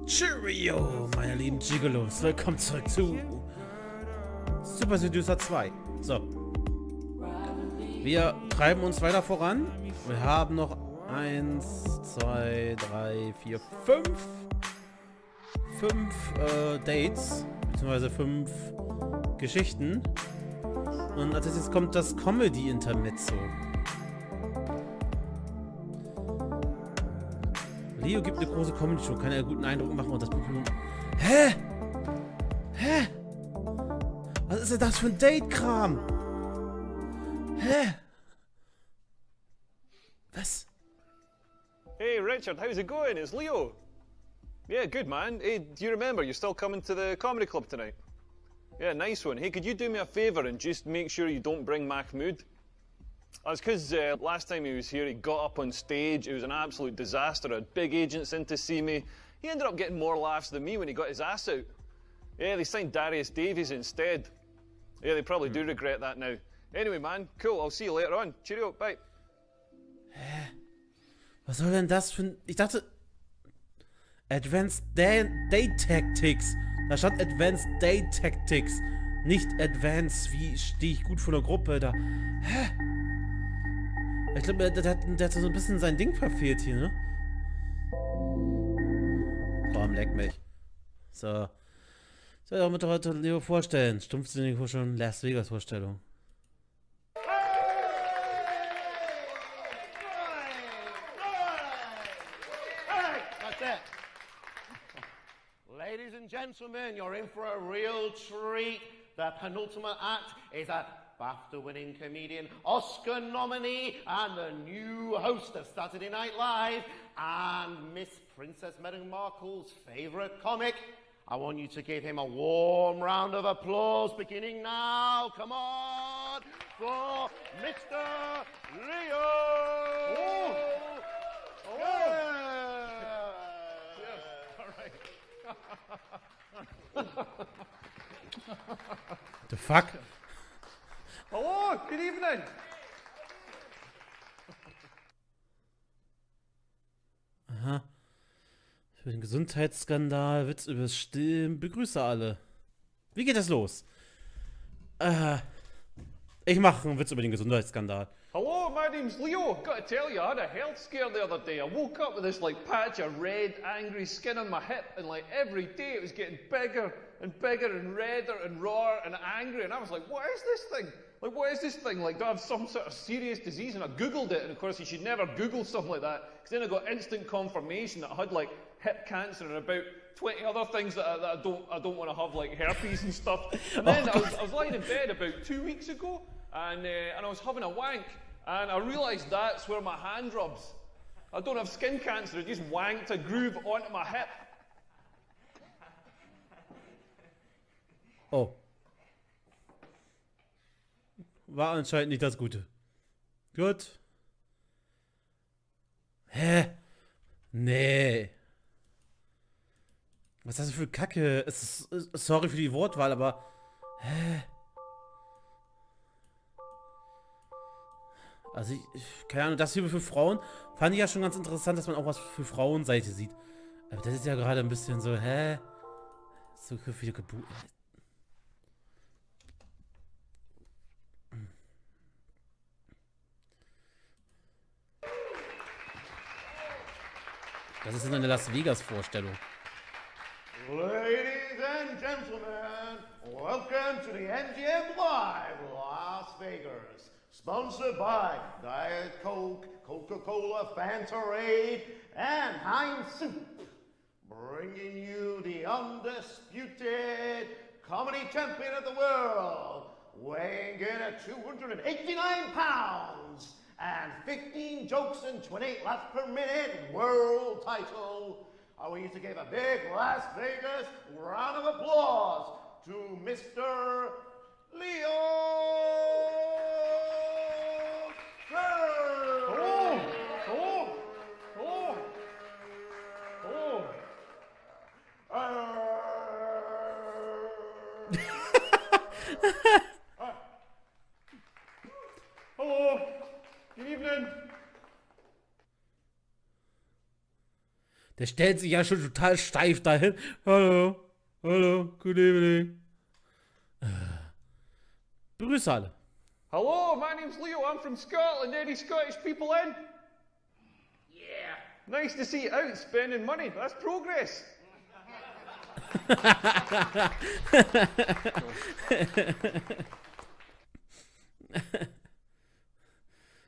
Cheerio, meine lieben Gigolos. Willkommen zurück zu Super Seducer 2. So. Wir treiben uns weiter voran. Wir haben noch 1, 2, 3, 4, 5 Dates. Beziehungsweise 5 Geschichten. Und als nächstes kommt das Comedy-Intermezzo. Leo gibt eine große Comedy-Show, kann einen guten Eindruck machen und das Publikum... Hä? Hä? Was ist denn das für ein Date-Kram? Hä? Was? Hey Richard, how's it going? It's Leo. Yeah, good man. Hey, do you remember you're still coming to the comedy club tonight? Yeah, nice one. Hey, could you do me a favour and just make sure you don't bring Mahmood? It's because last time he was here, he got up on stage. It was an absolute disaster. I had big agents in to see me. He ended up getting more laughs than me when he got his ass out. Yeah, they signed Darius Davies instead. Yeah, they probably do regret that now. Anyway, man, cool. I'll see you later on. Cheerio, bye. Hä? Was soll denn das für ein... Ich dachte... Advanced Date Tactics. Da stand Advanced Date Tactics. Nicht Advanced, wie stehe ich gut vor der Gruppe da. Hä? Ich glaube, der hat so ein bisschen sein Ding verfehlt hier, ne? Komm, leck mich. So. Soll ich auch mit heute Leo vorstellen. Stumpfsinnige Vorstellung, Las Vegas Vorstellung. Ladies and gentlemen, you're in for a real treat. The penultimate act is a BAFTA-winning comedian, Oscar nominee, and the new host of Saturday Night Live, and Miss Princess Meghan Markle's favourite comic. I want you to give him a warm round of applause, beginning now. Come on, for Mr. Leo! Oh. Oh. Yeah. All right. The fuck? Hello, good evening. Aha. Für den Gesundheitsskandal, Witz übers Stillen, begrüße alle. Wie geht das los? Ich mache einen Witz über den Gesundheitsskandal. Hello, my name's Leo. Got to tell you, I had a health scare the other day. I woke up with this like patch of red, angry skin on my hip, and like every day it was getting bigger and bigger and redder and rawer and angry. And I was like, what is this thing? Like, what is this thing? Like, do I have some sort of serious disease? And I Googled it, and of course, you should never Google something like that, because then I got instant confirmation that I had like hip cancer and about 20 other things that I don't want to have, like herpes and stuff. And then I was lying in bed about 2 weeks ago, and I was having a wank, and I realised that's where my hand rubs. I don't have skin cancer, I just wanked a groove onto my hip. Oh. War anscheinend nicht das Gute. Gut. Hä? Nee. Was ist das für Kacke? Sorry für die Wortwahl, aber... Hä? Also keine Ahnung, das hier für Frauen fand ich ja schon ganz interessant, dass man auch was für Frauenseite sieht. Aber das ist ja gerade ein bisschen so, hä? So viele Geburt. Das ist eine Las Vegas Vorstellung. Ladies and gentlemen, welcome to the MGM Live Las Vegas. Sponsored by Diet Coke, Coca-Cola, Fantarade, and Heinz Soup. Bringing you the undisputed comedy champion of the world, weighing in at 289 pounds and 15 jokes and 28 laughs per minute world title. I want you to give a big Las Vegas round of applause to Mr. Leo! Oh! Oh! Oh! Oh! Hello! Good evening! Der stellt sich ja schon total steif dahin. Hallo, hallo, good evening. Begrüße alle. Hello, my name's Leo. I'm from Scotland. Any Scottish people in? Yeah. Nice to see you out spending money. That's progress.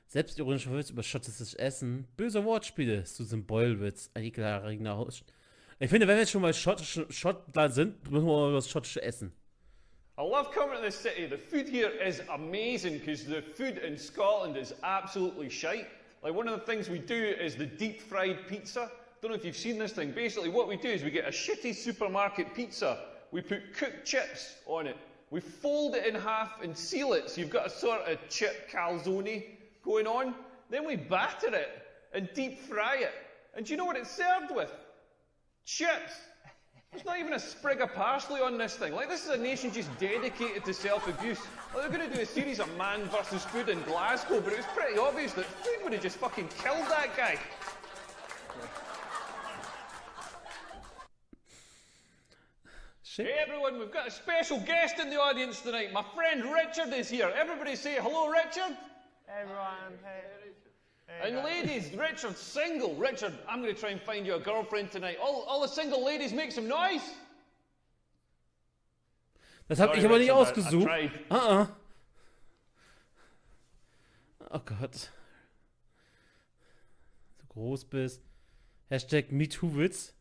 Selbstironischer Witz über schottisches Essen. Böse Wortspiele zu diesem Beulwitz. Ein ekelerregender Haus. Ich finde, wenn wir jetzt schon mal Schottland sind, müssen wir mal über das schottische Essen. I love coming to this city. The food here is amazing because the food in Scotland is absolutely shite. Like one of the things we do is the deep fried pizza. Don't know if you've seen this thing. Basically what we do is we get a shitty supermarket pizza. We put cooked chips on it. We fold it in half and seal it so you've got a sort of chip calzone going on. Then we batter it and deep fry it. And do you know what it's served with? Chips. There's not even a sprig of parsley on this thing. Like, this is a nation just dedicated to self-abuse. Like, they're going to do a series of man versus food in Glasgow, but it was pretty obvious that food would have just fucking killed that guy. Shit. Hey everyone, we've got a special guest in the audience tonight. My friend Richard is here. Everybody say hello, Richard. Everyone, hey. And ladies, Richard's single. Richard, I'm going to try and find you a girlfriend tonight. All the single ladies make some noise. Das habe ich aber nicht ausgesucht. Oh Gott. So groß bist. Hashtag MeToo-Witz.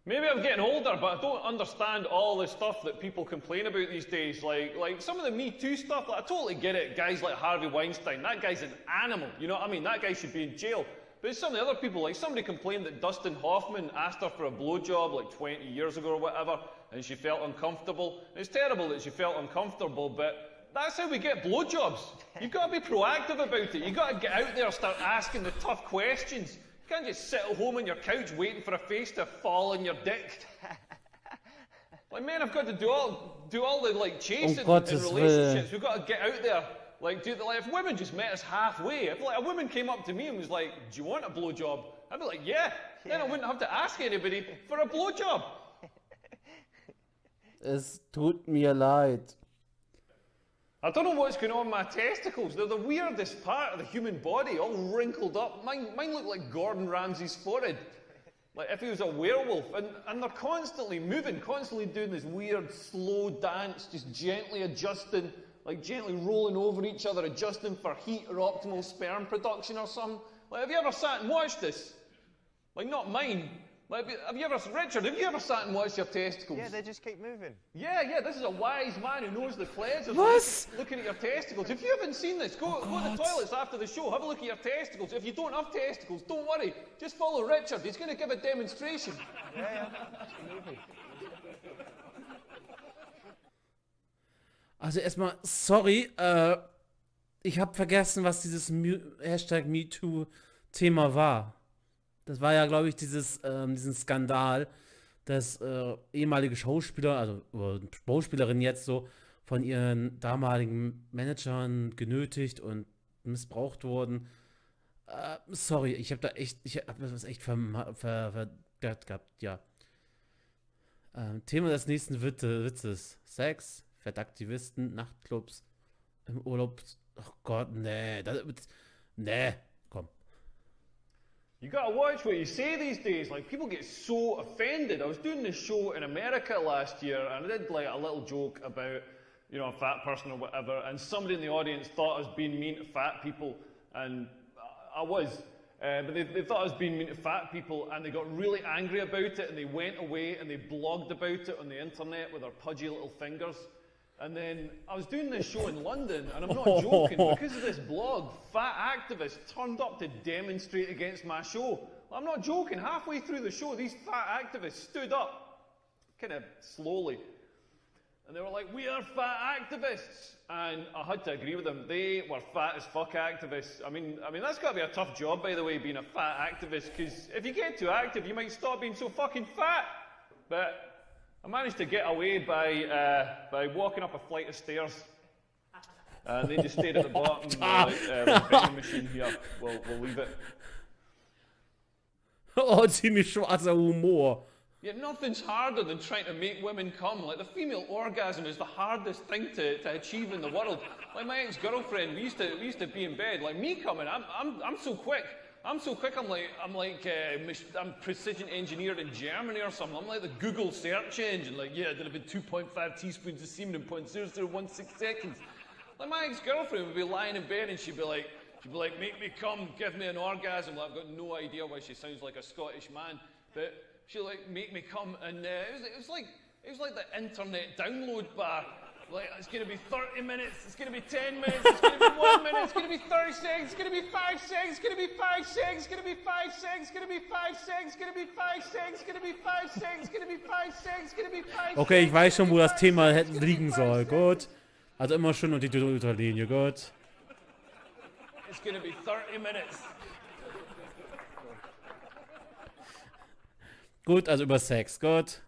Maybe I'm getting older, but I don't understand all the stuff that people complain about these days. Like some of the Me Too stuff, like, I totally get it. Guys like Harvey Weinstein, that guy's an animal. You know what I mean? That guy should be in jail. But it's some of the other people, like somebody complained that Dustin Hoffman asked her for a blowjob like 20 years ago or whatever, and she felt uncomfortable. And it's terrible that she felt uncomfortable, but that's how we get blowjobs. You've got to be proactive about it. You've got to get out there and start asking the tough questions. You can't just sit at home on your couch waiting for a face to fall in your dick. Like, men have got to do all the like chasing in relationships. We've got to get out there. Like, if women just met us halfway, if like a woman came up to me and was like, "Do you want a blowjob?" I'd be like, "Yeah." Then I wouldn't have to ask anybody for a blowjob. Es tut mir leid. I don't know what's going on with my testicles. They're the weirdest part of the human body, all wrinkled up. Mine look like Gordon Ramsay's forehead. Like if he was a werewolf. And they're constantly moving, constantly doing this weird slow dance, just gently adjusting, like gently rolling over each other, adjusting for heat or optimal sperm production or something. Like, have you ever sat and watched this? Like, not mine. Like, Richard, have you ever sat and watched your testicles? Yeah, they just keep moving. Yeah, this is a wise man who knows the pleasures of looking at your testicles. If you haven't seen this, go to the toilets after the show, have a look at your testicles. If you don't have testicles, don't worry. Just follow Richard. He's going to give a demonstration. Yeah. Also erstmal, sorry, ich habe vergessen, was dieses Hashtag MeToo-Thema war. Das war ja, glaube ich, diesen Skandal, dass ehemalige Schauspieler, also Schauspielerinnen jetzt so, von ihren damaligen Managern genötigt und missbraucht wurden. Sorry, ich habe das echt vergessen gehabt, ja. Thema des nächsten Witzes. Sex, Fettaktivisten, Nachtclubs, im Urlaub. Oh Gott, nee. Komm. You gotta watch what you say these days. Like, people get so offended. I was doing this show in America last year, and I did like a little joke about, you know, a fat person or whatever, and somebody in the audience thought I was being mean to fat people, and I was. But they thought I was being mean to fat people, and they got really angry about it, and they went away and they blogged about it on the internet with their pudgy little fingers. And then I was doing this show in London, and I'm not joking, because of this blog, fat activists turned up to demonstrate against my show. I'm not joking, halfway through the show, these fat activists stood up, kind of slowly, and they were like, "We are fat activists," and I had to agree with them. They were fat as fuck activists. I mean that's got to be a tough job, by the way, being a fat activist, because if you get too active, you might stop being so fucking fat. But I managed to get away by walking up a flight of stairs. And they just stayed at the bottom. The vending machine here. We'll leave it. Oh, ziemlich schwarzer Humor. Yeah, nothing's harder than trying to make women come. Like, the female orgasm is the hardest thing to achieve in the world. Like, my ex-girlfriend, we used to be in bed. Like, me coming, I'm so quick. I'm precision engineered in Germany or something. I'm like the Google search engine. Like, yeah, I did about 2.5 teaspoons of semen in 0.0016 seconds. Like, my ex-girlfriend would be lying in bed and she'd be like, make me come, give me an orgasm. Like, I've got no idea why she sounds like a Scottish man, but she'd like make me come, and it was like the internet download bar. Like, it's gonna be 30 minutes, it's gonna be 10 minutes, it's gonna be 1 minute, it's gonna be 30 seconds, it's gonna be 5 seconds, it's gonna be 5 seconds, it's gonna be 5 seconds, it's gonna be 5 seconds, it's gonna be 5 seconds, it's gonna be 5 seconds, it's gonna be 5 seconds, it's gonna be 5 seconds. Okay, ich weiß schon, wo das Thema liegen soll. Gut. Also immer schön und die Unterlinie. Gut. It's gonna be 30 minutes. Gut, also über Sex. Gut.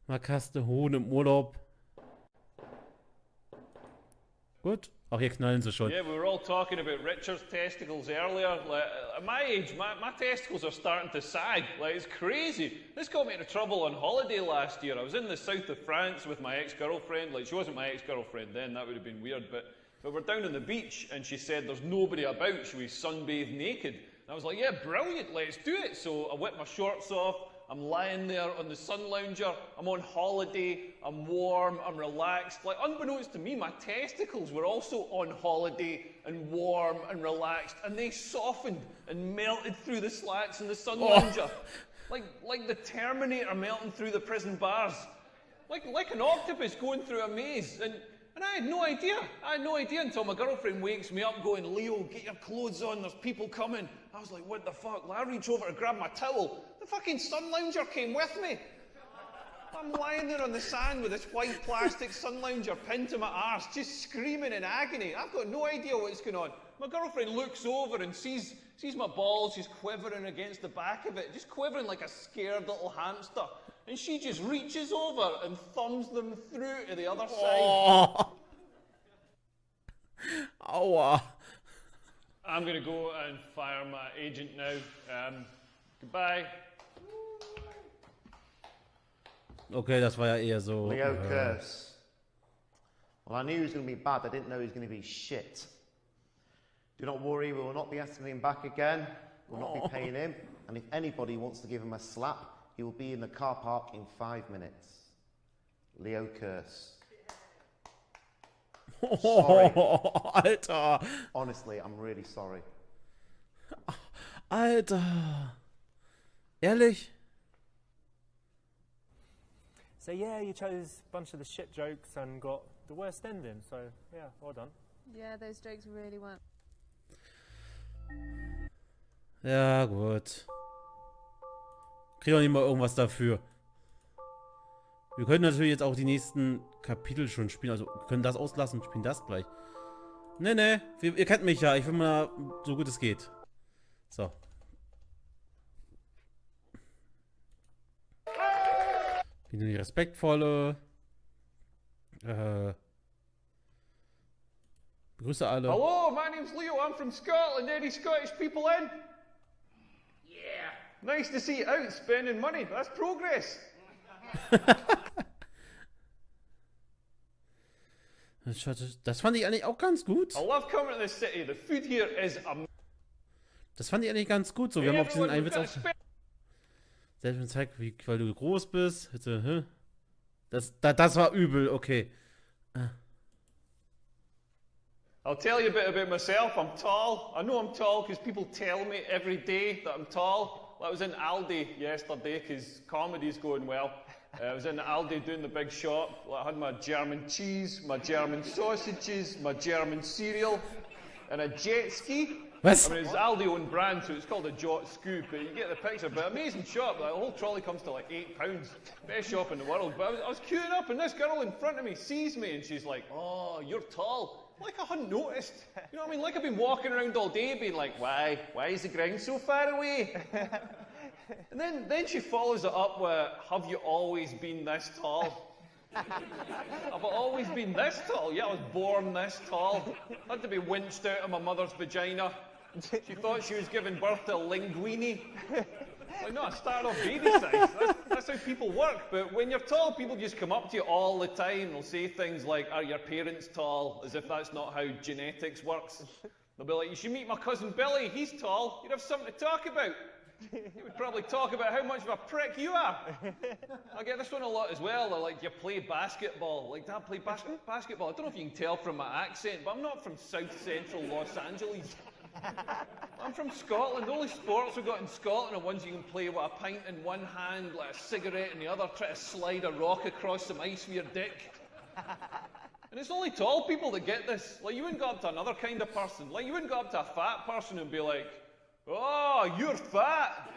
Markaste Hohn im Urlaub. Gut. Auch hier knallen sie schon. Yeah, we were all talking about Richard's testicles earlier. Like, at my age, my testicles are starting to sag. Like, it's crazy. This got me into trouble on holiday last year. I was in the south of France with my ex-girlfriend. Like, she wasn't my ex-girlfriend then, that would have been weird, but we're down on the beach, and she said there's nobody about. Should we sunbathe naked? And I was like, yeah, brilliant, let's do it. So I whipped my shorts off. I'm lying there on the sun lounger, I'm on holiday, I'm warm, I'm relaxed. Like, unbeknownst to me, my testicles were also on holiday and warm and relaxed, and they softened and melted through the slats in the sun lounger. Like the Terminator melting through the prison bars. Like an octopus going through a maze. And I had no idea. I had no idea until my girlfriend wakes me up going, Leo, get your clothes on, there's people coming. I was like, what the fuck? Well, I reach over to grab my towel. The fucking sun lounger came with me. I'm lying there on the sand with this white plastic sun lounger pinned to my arse, just screaming in agony. I've got no idea what's going on. My girlfriend looks over and sees my balls just quivering against the back of it, just quivering like a scared little hamster. And she just reaches over and thumbs them through to the other side. Oh. Aua. I'm going to go and fire my agent now. Goodbye. Okay, das war ja eher so. Leo Curse. Well, I knew he was going to be bad. I didn't know he was going to be shit. Do not worry, we will not be asking him back again. We'll not be paying him. And if anybody wants to give him a slap, he will be in the car park in 5 minutes. Leo Curse. Sorry. Alter. Honestly, I'm really sorry. Alter. Ehrlich? So yeah, you chose a bunch of the shit jokes and got the worst ending. So yeah, well done. Yeah, those jokes really weren't. Ja, gut. Krieg doch nicht mal irgendwas dafür. Wir können natürlich jetzt auch die nächsten Kapitel schon spielen. Also, wir können das auslassen und spielen das gleich. Nee, ihr kennt mich ja. Ich will mal so gut es geht. So. Bin die respektvolle. Begrüße alle. Hello, my name's Leo. I'm from Scotland. Any Scottish people in? Yeah. Nice to see you out spending money. That's progress. Das fand ich eigentlich auch ganz gut. I love coming to this city. The food here is amazing. Das fand ich eigentlich ganz gut. So, wir haben auf diesen einen Witz auch. Selbst zeigt, weil du groß bist. Bitte, das war übel, okay. I'll tell you a bit about myself. I'm tall. I know I'm tall because people tell me every day that I'm tall. I was in Aldi yesterday because comedy's going well. I was in Aldi doing the big shop. I had my German cheese, my German sausages, my German cereal, and a jet ski. Was? I mean, it's Aldi own brand, so it's called a Jot Scoop, but you get the picture. But amazing shop. Like, the whole trolley comes to like £8. Best shop in the world. But I was queuing up, and this girl in front of me sees me, and she's like, "Oh, you're tall." Like I hadn't noticed. You know what I mean? Like I've been walking around all day, being like, "Why is the ground so far away?" And then she follows it up with, "Have you always been this tall?" Have I always been this tall? Yeah, I was born this tall. Had to be winched out of my mother's vagina. She thought she was giving birth to a linguine. Like, no, I started off baby size. That's how people work. But when you're tall, people just come up to you all the time. They'll say things like, are your parents tall? As if that's not how genetics works. They'll be like, you should meet my cousin Billy. He's tall. You'd have something to talk about. He would probably talk about how much of a prick you are. I get this one a lot as well. They're like, do you play basketball? Like, Dad, play basketball. I don't know if you can tell from my accent, but I'm not from South Central Los Angeles. I'm from Scotland. The only sports we've got in Scotland are ones you can play with a pint in one hand, like a cigarette in the other, try to slide a rock across some ice with your dick. And it's only tall people that get this. Like, you wouldn't go up to another kind of person. Like, you wouldn't go up to a fat person and be like, oh, you're fat.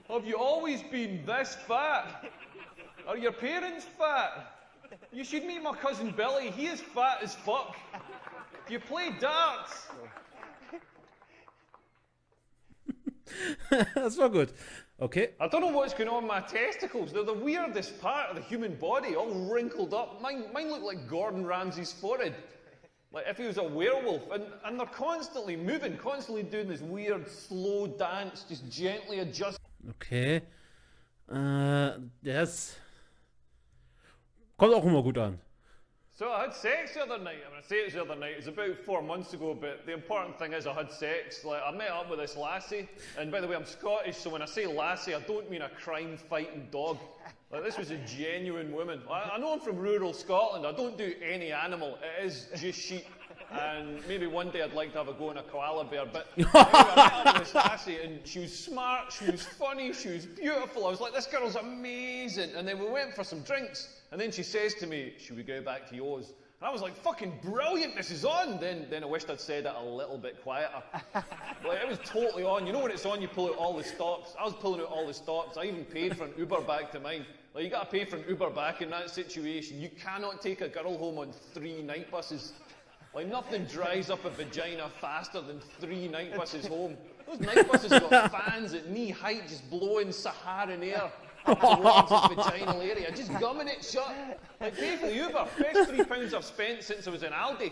Have you always been this fat? Are your parents fat? You should meet my cousin Billy. He is fat as fuck. Do you play darts? Das war gut. Okay. I don't know what's going on with my testicles. They're the weirdest part of the human body, all wrinkled up. Mine look like Gordon Ramsay's forehead. Like if he was a werewolf. And they're constantly moving, constantly doing this weird, slow dance, just gently adjusting. Okay. Das kommt auch immer gut an. So I had sex the other night. I mean, I say it was the other night. It was about 4 months ago, but the important thing is I had sex. Like, I met up with this lassie, and by the way, I'm Scottish, so when I say lassie, I don't mean a crime-fighting dog. Like, this was a genuine woman. I know I'm from rural Scotland. I don't do any animal. It is just sheep. And maybe one day I'd like to have a go on a koala bear. But anyway, I met up with this lassie, and she was smart, she was funny, she was beautiful. I was like, this girl's amazing. And then we went for some drinks. And then she says to me, should we go back to yours? And I was like, fucking brilliant, this is on. Then I wished I'd said it a little bit quieter. Like, it was totally on. You know when it's on, you pull out all the stops. I was pulling out all the stops. I even paid for an Uber back to mine. Like, you got to pay for an Uber back in that situation. You cannot take a girl home on 3 night buses. Like, nothing dries up a vagina faster than 3 night buses home. Those night buses got fans at knee height just blowing Saharan air towards the vaginal area, just gumming it shut. Like, pay for the Uber. Best £3 I've spent since I was in Aldi.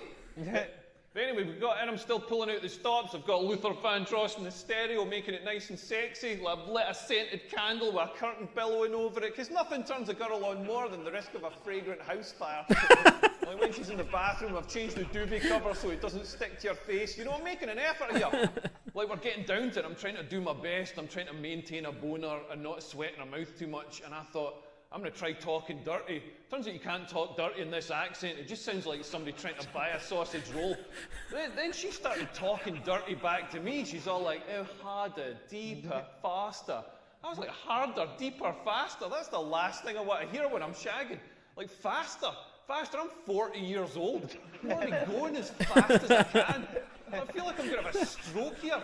But anyway, we've got in, I'm still pulling out the stops. I've got Luther Vandross in the stereo, making it nice and sexy. I've lit a scented candle with a curtain billowing over it, because nothing turns a girl on more than the risk of a fragrant house fire. Like when she's in the bathroom, I've changed the duvet cover so it doesn't stick to your face. You know, I'm making an effort here. Like, we're getting down to it. I'm trying to do my best. I'm trying to maintain a boner and not sweating her mouth too much. And I thought, I'm going to try talking dirty. Turns out you can't talk dirty in this accent. It just sounds like somebody trying to buy a sausage roll. Then she started talking dirty back to me. She's all like, oh, harder, deeper, faster. I was like, harder, deeper, faster. That's the last thing I want to hear when I'm shagging. Like, faster. Faster, I'm 40 years old. I want to be going as fast as I can. I feel like I'm going to have a stroke here.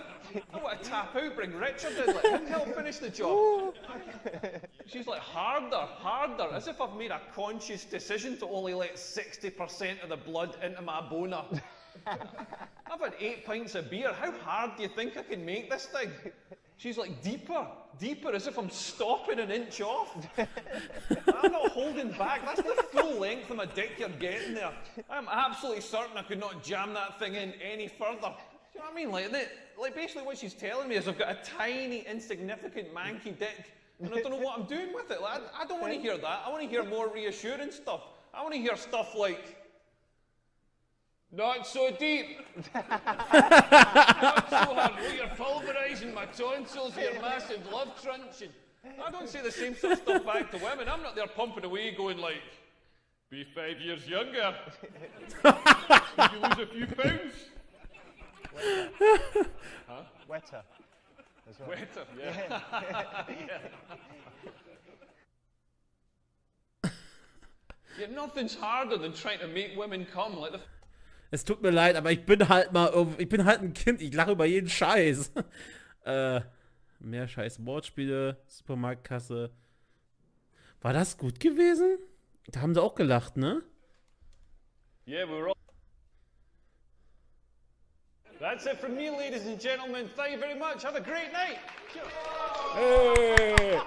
I want to tap out, bring Richard in, let him help finish the job. She's like, harder, harder, as if I've made a conscious decision to only let 60% of the blood into my boner. I've had 8 pints of beer. How hard do you think I can make this thing? She's like, deeper, deeper, as if I'm stopping an inch off. I'm not holding back. That's the full length of my dick you're getting there. I'm absolutely certain I could not jam that thing in any further. Do you know what I mean? Like basically what she's telling me is I've got a tiny, insignificant, manky dick, and I don't know what I'm doing with it. Like, I don't want to hear that. I want to hear more reassuring stuff. I want to hear stuff like, not so deep. Not so hard. Oh, you're pulverising my tonsils with your massive love truncheon. I don't say the same sort of stuff back to women. I'm not there pumping away going like, be 5 years younger. Did you lose a few pounds? Wetter. Huh? Wetter. As well. Wetter, yeah. Yeah, nothing's harder than trying to make women come. Like the Es tut mir leid, aber ich bin halt ein Kind, ich lache über jeden Scheiß. Mehr scheiß Wortspiele, Supermarktkasse. War das gut gewesen? Da haben sie auch gelacht, ne? Yeah, we were all... That's it from me, ladies and gentlemen. Thank you very much. Have a great night. Hey.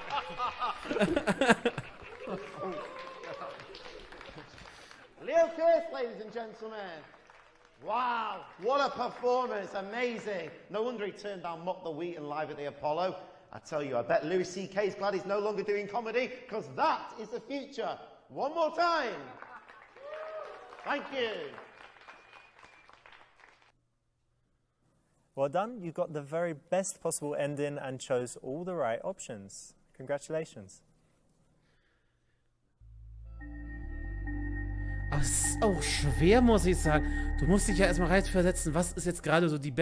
Leo Kuss, ladies and gentlemen. Wow, what a performance, amazing. No wonder he turned down Mock the Wheaton live at the Apollo. I tell you, I bet Louis C.K.'s glad he's no longer doing comedy, because that is the future. One more time. Thank you. Well done. You got the very best possible ending and chose all the right options. Congratulations. Aber es ist auch schwer, muss ich sagen. Du musst dich ja erstmal reinversetzen, was ist jetzt gerade so die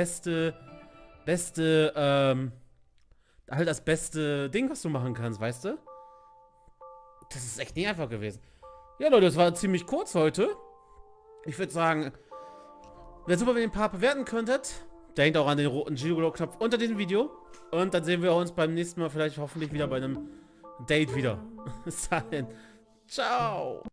halt das beste Ding, was du machen kannst, weißt du? Das ist echt nicht einfach gewesen. Ja, Leute, das war ziemlich kurz heute. Ich würde sagen, wäre super, wenn ihr ein paar bewerten könntet. Denkt auch an den roten Giro-Knopf unter diesem Video. Und dann sehen wir uns beim nächsten Mal vielleicht hoffentlich wieder bei einem Date wieder. Bis dahin. Ciao.